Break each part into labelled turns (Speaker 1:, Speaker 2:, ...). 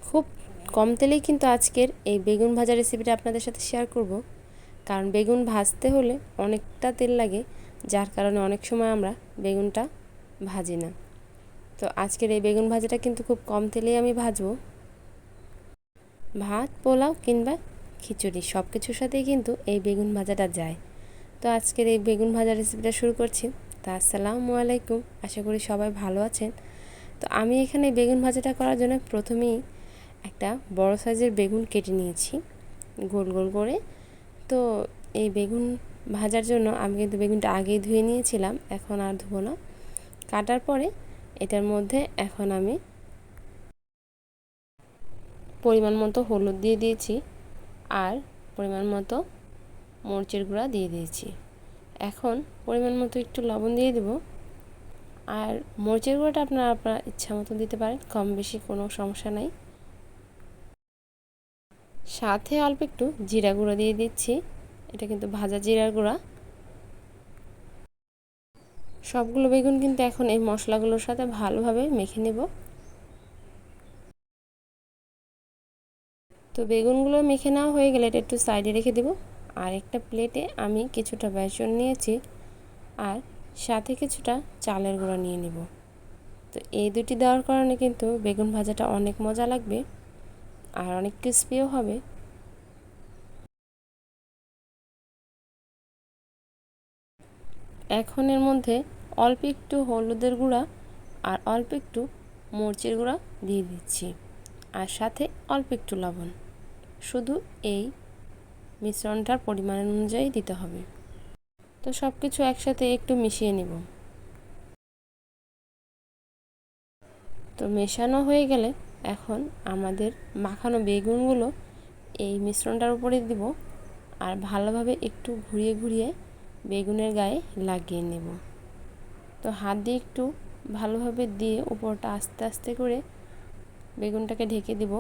Speaker 1: খুব কম তেলেই কিন্তু আজকের এই বেগুন ভাজা রেসিপিটা আপনাদের সাথে শেয়ার করব। কারণ বেগুন ভাজতে হলে অনেকটা তেল লাগে, যার কারণে অনেক সময় আমরা বেগুনটা ভাজি না। তো আজকের এই বেগুন ভাজাটা কিন্তু খুব কম তেলেই আমি ভাজবো। ভাত, পোলাও কিংবা খিচুড়ি সব কিছুর সাথেই কিন্তু এই বেগুন ভাজাটা যায়। তো আজকের এই বেগুন ভাজা রেসিপিটা শুরু করছি। তো আসসালামু আলাইকুম, আশা করি সবাই ভালো আছেন। তো আমি এখানে বেগুন ভাজাটা করার জন্য প্রথমেই একটা বড় সাইজের বেগুন কেটে নিয়েছি গোল গোল করে। তো এই বেগুন ভাজার জন্য আমি কিন্তু বেগুনটা আগেই ধুয়ে নিয়েছিলাম, এখন আর ধুবো না। কাটার পরে এটার মধ্যে এখন আমি পরিমাণ মতো হলুদ দিয়ে দিয়েছি আর পরিমাণ মতো মরিচের গুঁড়া দিয়ে দিয়েছি। এখন পরিমাণ মতো একটু লবণ দিয়ে দেব। আর মরিচের গুঁড়োটা আপনারা আপনার ইচ্ছা মতো দিতে পারেন, কম বেশি কোনো সমস্যা নাই। সাথে অল্প একটু জিরা গুঁড়ো দিয়ে দিচ্ছি, এটা কিন্তু ভাজা জিরার গুঁড়া। সবগুলো বেগুন কিন্তু এখন এই মশলাগুলোর সাথে ভালোভাবে মেখে নেব। তো বেগুনগুলো মেখে নেওয়া হয়ে গেলে এটা একটু সাইডে রেখে দেব। আর একটা প্লেটে আমি কিছুটা বেসন নিয়েছি আর সাথে কিছুটা চালের গুঁড়া নিয়ে নেব। তো এই দুটি দেওয়ার কারণে কিন্তু বেগুন ভাজাটা অনেক মজা লাগবে আর অনেক ক্রিস্পিও হবে। এখন এর মধ্যে অল্প একটু হলুদের গুঁড়া আর অল্প একটু মরিচের গুঁড়া দিয়ে দিচ্ছি আর সাথে অল্প একটু লবণ। শুধু এই মিশ্রণটার পরিমাণ অনুযায়ী দিতে হবে। তো সব কিছু একসাথে একটু মিশিয়ে নেব। তো মেশানো হয়ে গেলে এখন আমাদের মাখানো বেগুনগুলো এই মিশ্রণটার উপরে দিব আর ভালোভাবে একটু ঘুরিয়ে ঘুরিয়ে বেগুনের গায়ে লাগিয়ে নেব। তো হাত দিয়ে একটু ভালোভাবে দিয়ে উপরটা আস্তে আস্তে করে বেগুনটাকে ঢেকে দিব।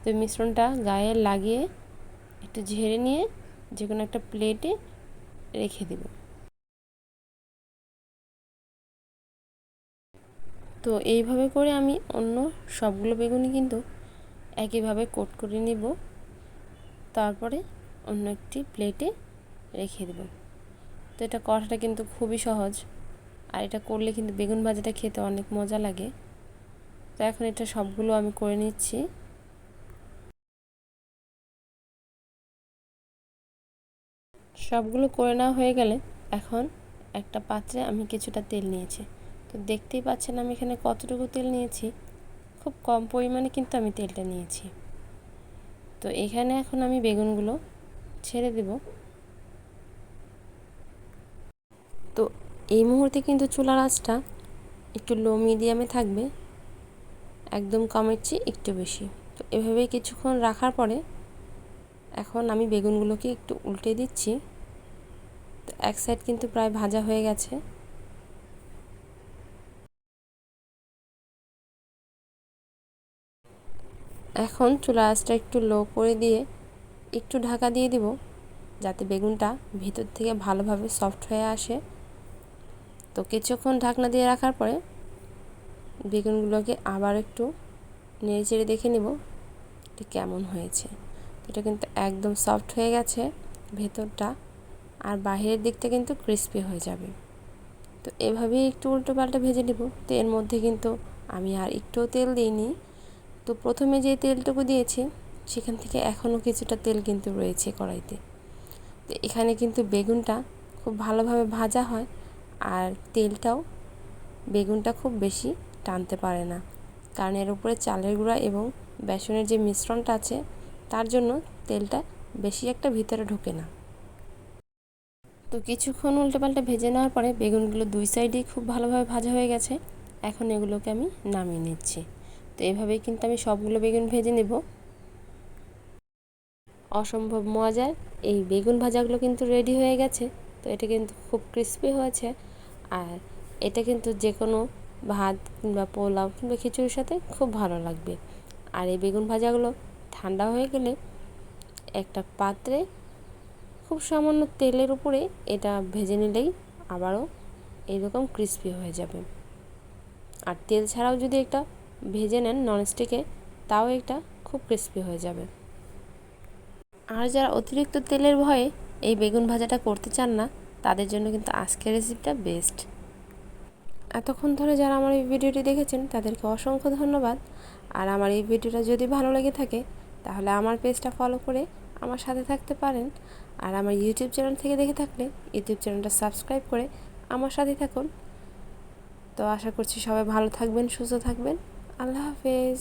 Speaker 1: তো মিশ্রণটা গায়ে লাগিয়ে একটু ঝেড়ে নিয়ে যে কোনো একটা প্লেটে রেখে দেব। তো এইভাবে করে আমি অন্য সবগুলো বেগুনই কিন্তু একইভাবে কোট করে নেব, তারপরে অন্য একটি প্লেটে রেখে দেব। তো এটা করাটা কিন্তু খুবই সহজ আর এটা করলে কিন্তু বেগুন ভাজাটা খেতে অনেক মজা লাগে। তো এখন এটা সবগুলো আমি করে নিচ্ছি। সবগুলো করে নেওয়া হয়ে গেলে এখন একটা পাত্রে আমি কিছুটা তেল নিয়েছি। তো দেখতেই পাচ্ছেন আমি এখানে কতটুকু তেল নিয়েছি, খুব কম পরিমাণে কিন্তু আমি তেলটা নিয়েছি। তো এখানে এখন আমি বেগুনগুলো ছেড়ে দেব। তো এই মুহূর্তে কিন্তু চুলার আঁচটা একটু লো মিডিয়ামে থাকবে, একদম কমের চেয়ে একটু বেশি। তো এভাবে কিছুক্ষণ রাখার পরে এখন আমি বেগুনগুলোকে একটু উল্টে দিচ্ছি। তো এক সাইড কিন্তু প্রায় ভাজা হয়ে গেছে। এখন চুলার আঁচটা একটু লো করে দিয়ে একটু ঢাকা দিয়ে দিব, যাতে বেগুনটা ভিতর থেকে ভালোভাবে সফট হয়ে আসে। তো কিছুক্ষণ ঢাকনা দিয়ে রাখার পরে বেগুনগুলোকে আবার একটু নেড়েচেড়ে দেখে নিব এটা কেমন হয়েছে। এটা কিন্তু একদম সফট হয়ে গেছে ভেতরটা, আর বাহিরের দিকটা কিন্তু ক্রিস্পি হয়ে যাবে। তো এভাবেই একটু উল্টো পাল্টা ভেজে নেব। তো এর মধ্যে কিন্তু আমি আর একটুও তেল দিইনি। তো প্রথমে যে তেলটুকু দিয়েছি সেখান থেকে এখনও কিছুটা তেল কিন্তু রয়েছে কড়াইতে। তো এখানে কিন্তু বেগুনটা খুব ভালোভাবে ভাজা হয় আর তেলটাও বেগুনটা খুব বেশি টানতে পারে না, কারণ এর উপরে চালের গুঁড়া এবং বেসনের যে মিশ্রণটা আছে তার জন্য তেলটা বেশি একটা ভিতরে ঢোকে না। তো কিছুক্ষণ উল্টোপাল্টা ভেজে নেওয়ার পরে বেগুনগুলো দুই সাইডেই খুব ভালোভাবে ভাজা হয়ে গেছে। এখন এগুলোকে আমি নামিয়ে নিচ্ছি। তো এভাবেই কিন্তু আমি সবগুলো বেগুন ভেজে নেব। অসম্ভব মজার এই বেগুন ভাজাগুলো কিন্তু রেডি হয়ে গেছে। তো এটা কিন্তু খুব ক্রিস্পি হয়েছে আর এটা কিন্তু যে কোনো ভাত কিংবা পোলাও কিংবা খিচুড়ির সাথে খুব ভালো লাগবে। আর এই বেগুন ভাজাগুলো ঠান্ডা হয়ে গেলে একটা পাত্রে খুব সামান্য তেলের উপরে এটা ভেজে নিলেই আবারও এরকম ক্রিস্পি হয়ে যাবে। আর তেল ছাড়াও যদি একটা ভেজে নেন ননস্টিকে, তাও এটা খুব ক্রিস্পি হয়ে যাবে। আর যারা অতিরিক্ত তেলের ভয়ে এই বেগুন ভাজাটা করতে চান না, তাদের জন্য কিন্তু আজকের রেসিপিটা বেস্ট। এতক্ষণ ধরে যারা আমার এই ভিডিওটি দেখেছেন তাদেরকে অসংখ্য ধন্যবাদ। আর আমার এই ভিডিওটা যদি ভালো লেগে থাকে তাহলে আমার পেজটা ফলো করে আমার সাথে থাকতে পারেন। আর আমার ইউটিউব চ্যানেল থেকে দেখে থাকলে ইউটিউব চ্যানেলটা সাবস্ক্রাইব করে আমার সাথে থাকুন। তো আশা করছি সবাই ভালো থাকবেন, সুস্থ থাকবেন। আল্লাহ হাফেজ।